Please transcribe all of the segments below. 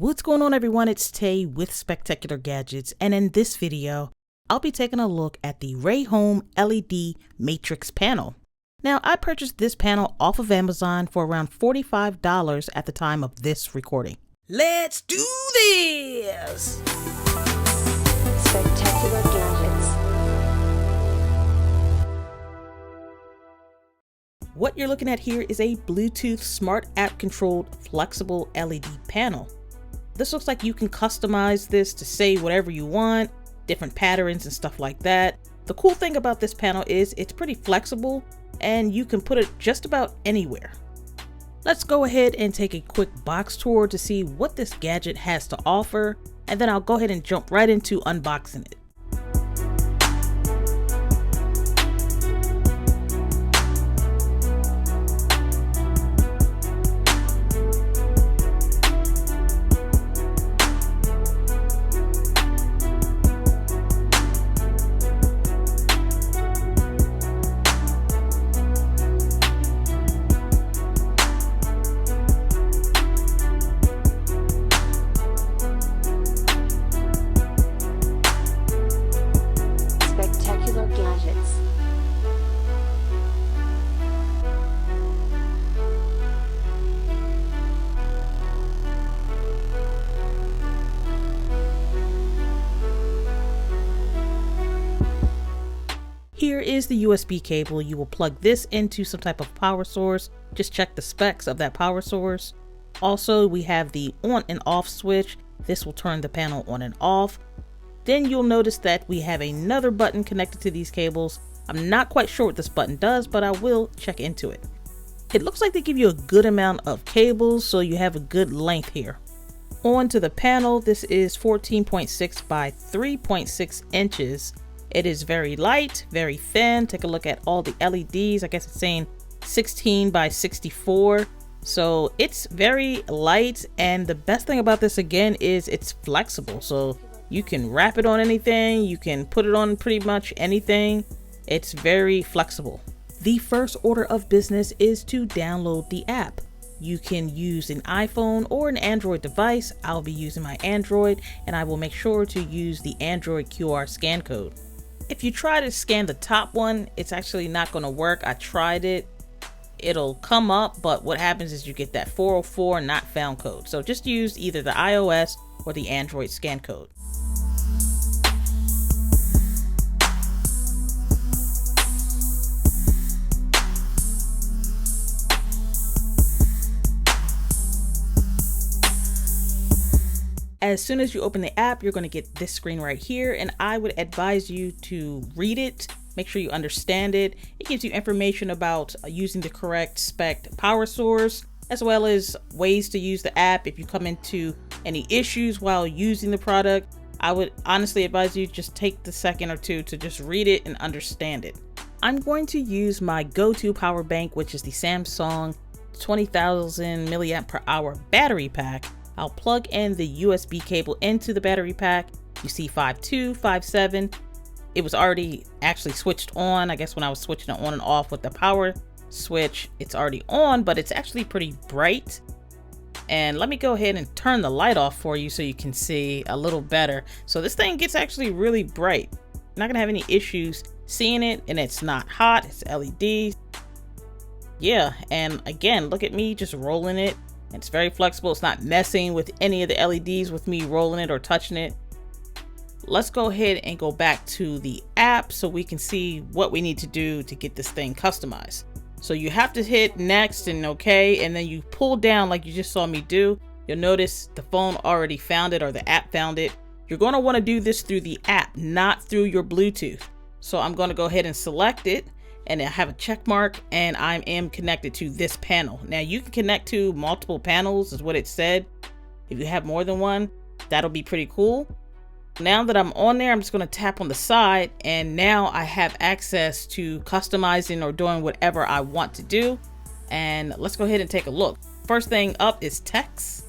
What's going on, everyone? It's Tay with Spectacular Gadgets, and in this video I'll be taking a look at the Rayhome LED Matrix panel. Now, I purchased this panel off of Amazon for around $45 at the time of this recording. Let's do this! Spectacular Gadgets. What you're looking at here is a Bluetooth smart app controlled flexible LED panel. This looks like you can customize this to say whatever you want, different patterns and stuff like that. The cool thing about this panel is it's pretty flexible and you can put it just about anywhere. Let's go ahead and take a quick box tour to see what this gadget has to offer, and then I'll go ahead and jump right into unboxing it. Spectacular Gadgets. Here is the USB cable. You will plug this into some type of power source. Just check the specs of that power source. Also, we have the on and off switch. This will turn the panel on and off. Then you'll notice that we have another button connected to these cables. I'm not quite sure what this button does, but I will check into it. It looks like they give you a good amount of cables, so you have a good length here. On to the panel. This is 14.6 by 3.6 inches. It is very light, very thin. Take a look at all the LEDs. I guess it's saying 16 by 64. So it's very light, and the best thing about this again is it's flexible. So you can wrap it on anything, you can put it on pretty much anything. It's very flexible. The first order of business is to download the app. You can use an iPhone or an Android device. I'll be using my Android, and I will make sure to use the Android QR scan code. If you try to scan the top one, it's actually not going to work. I tried it. It'll come up, but what happens is you get that 404 not found code. So just use either the iOS or the Android scan code. As soon as you open the app, you're going to get this screen right here, and I would advise you to read it. Make sure you understand it. It gives you information about using the correct spec power source, as well as ways to use the app. If you come into any issues while using the product, I would honestly advise you just take the second or two to just read it and understand it. I'm going to use my go-to power bank, which is the Samsung 20,000 milliamp per hour battery pack. I'll plug in the USB cable into the battery pack. You see 5.2, 5.7. It was already actually switched on. I guess when I was switching it on and off with the power switch, it's already on, but it's actually pretty bright. And let me go ahead and turn the light off for you so you can see a little better. So this thing gets actually really bright. You're not gonna have any issues seeing it, and it's not hot. It's LED. Yeah, and again, look at me just rolling it. It's very flexible. It's not messing with any of the LEDs with me rolling it or touching it. Let's go ahead and go back to the app so we can see what we need to do to get this thing customized. So you have to hit next and okay, and then you pull down like you just saw me do. You'll notice the phone already found it, or the app found it. You're going to want to do this through the app, not through your Bluetooth. So I'm going to go ahead and select it, and I have a check mark, and I am connected to this panel. Now you can connect to multiple panels is what it said. If you have more than one, that'll be pretty cool. Now that I'm on there, I'm just going to tap on the side, and now I have access to customizing or doing whatever I want to do. And let's go ahead and take a look. First thing up is text.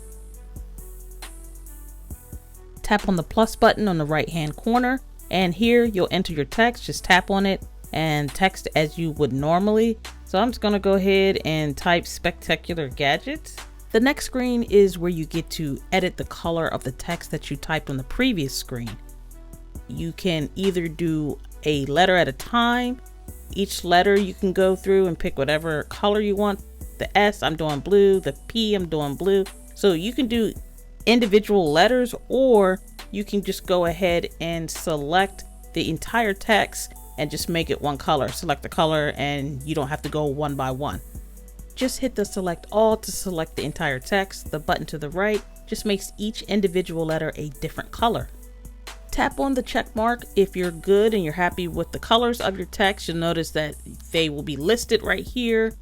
Tap on the plus button on the right hand corner, and here you'll enter your text. Just tap on it and text as you would normally. So I'm just going to go ahead and type Spectacular Gadgets. The next screen is where you get to edit the color of the text that you typed on the previous screen. You can either do a letter at a time. Each letter you can go through and pick whatever color you want. The S, I'm doing blue. The P, I'm doing blue. So you can do individual letters, or you can just go ahead and select the entire text and just make it one color. Select the color and you don't have to go one by one. Just hit the select all to select the entire text. The button to the right just makes each individual letter a different color. Tap on the check mark if you're good and you're happy with the colors of your text. You'll notice that they will be listed right here.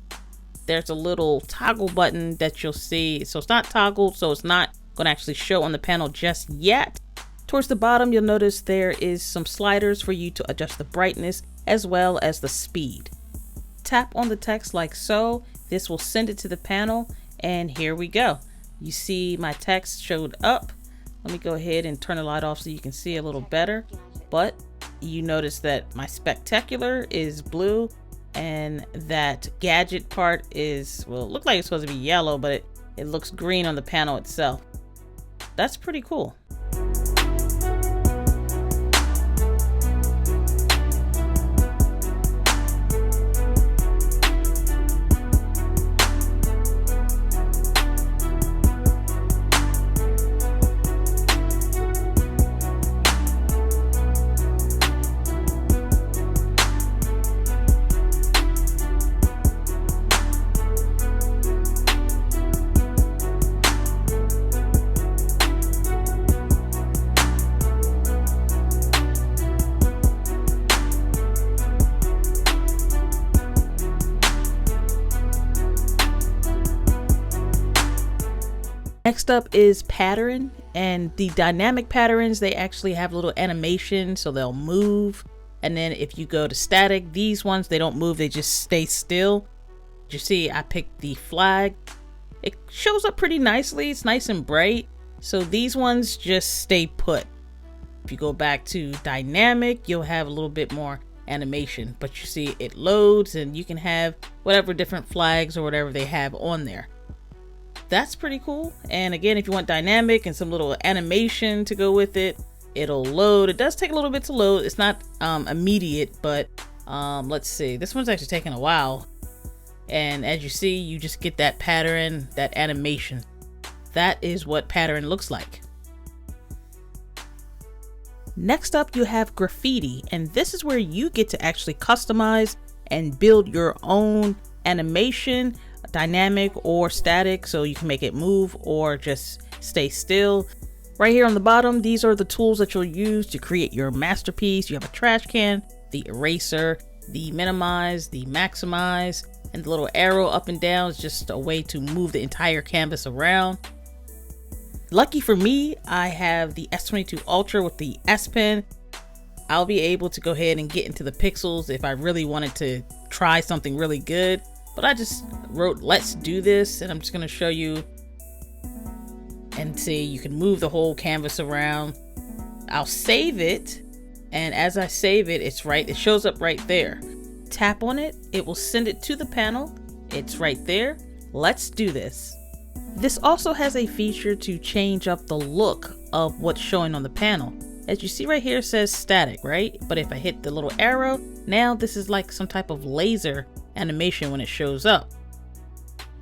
There's a little toggle button that you'll see. So it's not toggled, so it's not going to actually show on the panel just yet. Towards the bottom, you'll notice there is some sliders for you to adjust the brightness as well as the speed. Tap on the text like so. This will send it to the panel, and here we go. You see my text showed up. Let me go ahead and turn the light off so you can see a little better. But you notice that my spectacular is blue, and that gadget part is, well, it looked like it's supposed to be yellow, but it looks green on the panel itself. That's pretty cool. Next up is pattern, and the dynamic patterns, they actually have a little animation, so they'll move. And then if you go to static, these ones, they don't move, they just stay still. You see, I picked the flag. It shows up pretty nicely. It's nice and bright. So these ones just stay put. If you go back to dynamic, you'll have a little bit more animation, but you see it loads and you can have whatever different flags or whatever they have on there. That's pretty cool. And again, if you want dynamic and some little animation to go with it, it'll load. It does take a little bit to load. It's not immediate, but let's see. This one's actually taking a while. And as you see, you just get that pattern, that animation. That is what pattern looks like. Next up, you have graffiti, and this is where you get to actually customize and build your own animation, dynamic or static, so you can make it move or just stay still. Right here on the bottom, these are the tools that you'll use to create your masterpiece. You have a trash can, the eraser, the minimize, the maximize, and the little arrow up and down is just a way to move the entire canvas around. Lucky for me, I have the S22 Ultra with the S Pen. I'll be able to go ahead and get into the pixels if I really wanted to try something really good. But I just wrote, let's do this, and I'm just going to show you and see, you can move the whole canvas around. I'll save it, and as I save it, it shows up right there. Tap on it, it will send it to the panel. It's right there. Let's do this. This also has a feature to change up the look of what's showing on the panel. As you see right here, it says static, right? But if I hit the little arrow, now this is like some type of laser animation when it shows up.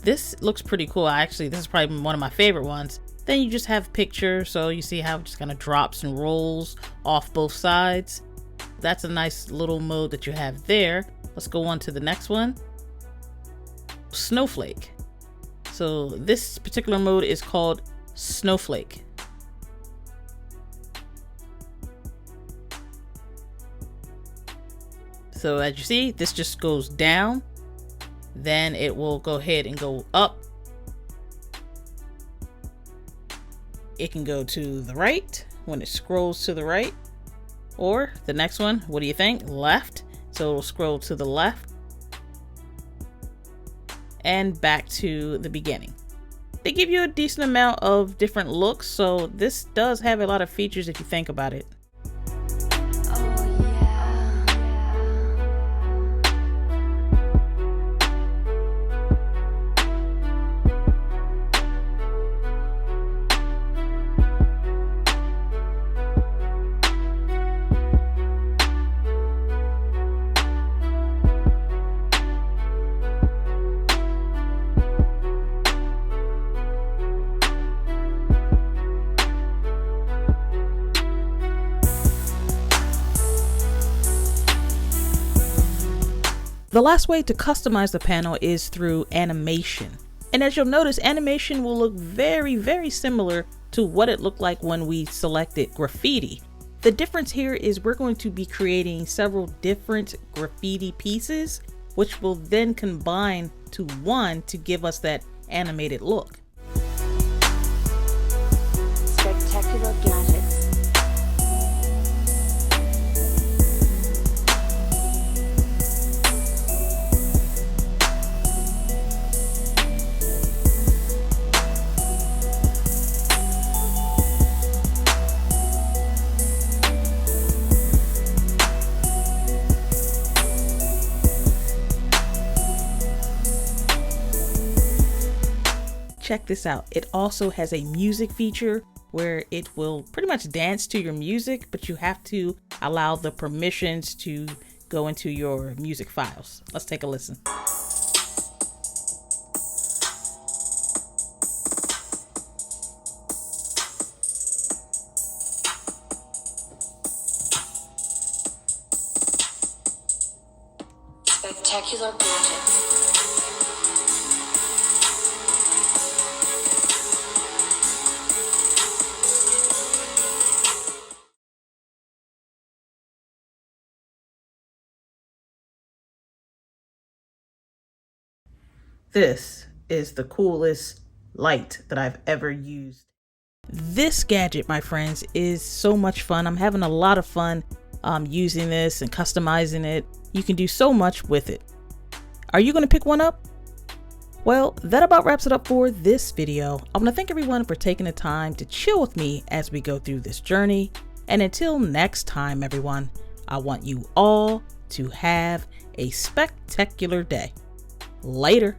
This looks pretty cool. Actually, this is probably one of my favorite ones. Then you just have picture, so you see how it just kind of drops and rolls off both sides. That's a nice little mode that you have there. Let's go on to the next one. Snowflake. So this particular mode is called Snowflake. So as you see, this just goes down, then it will go ahead and go up. It can go to the right when it scrolls to the right, or the next one, what do you think? Left. So it'll scroll to the left and back to the beginning. They give you a decent amount of different looks, so this does have a lot of features if you think about it. The last way to customize the panel is through animation. And as you'll notice, animation will look very similar to what it looked like when we selected graffiti. The difference here is we're going to be creating several different graffiti pieces, which will then combine to one to give us that animated look. Spectacular gadgets. Check this out. It also has a music feature where it will pretty much dance to your music, but you have to allow the permissions to go into your music files. Let's take a listen. Spectacular gadgets. This is the coolest light that I've ever used. This gadget, my friends, is so much fun. I'm having a lot of fun using this and customizing it. You can do so much with it. Are you going to pick one up? Well, that about wraps it up for this video. I want to thank everyone for taking the time to chill with me as we go through this journey. And until next time, everyone, I want you all to have a spectacular day. Later.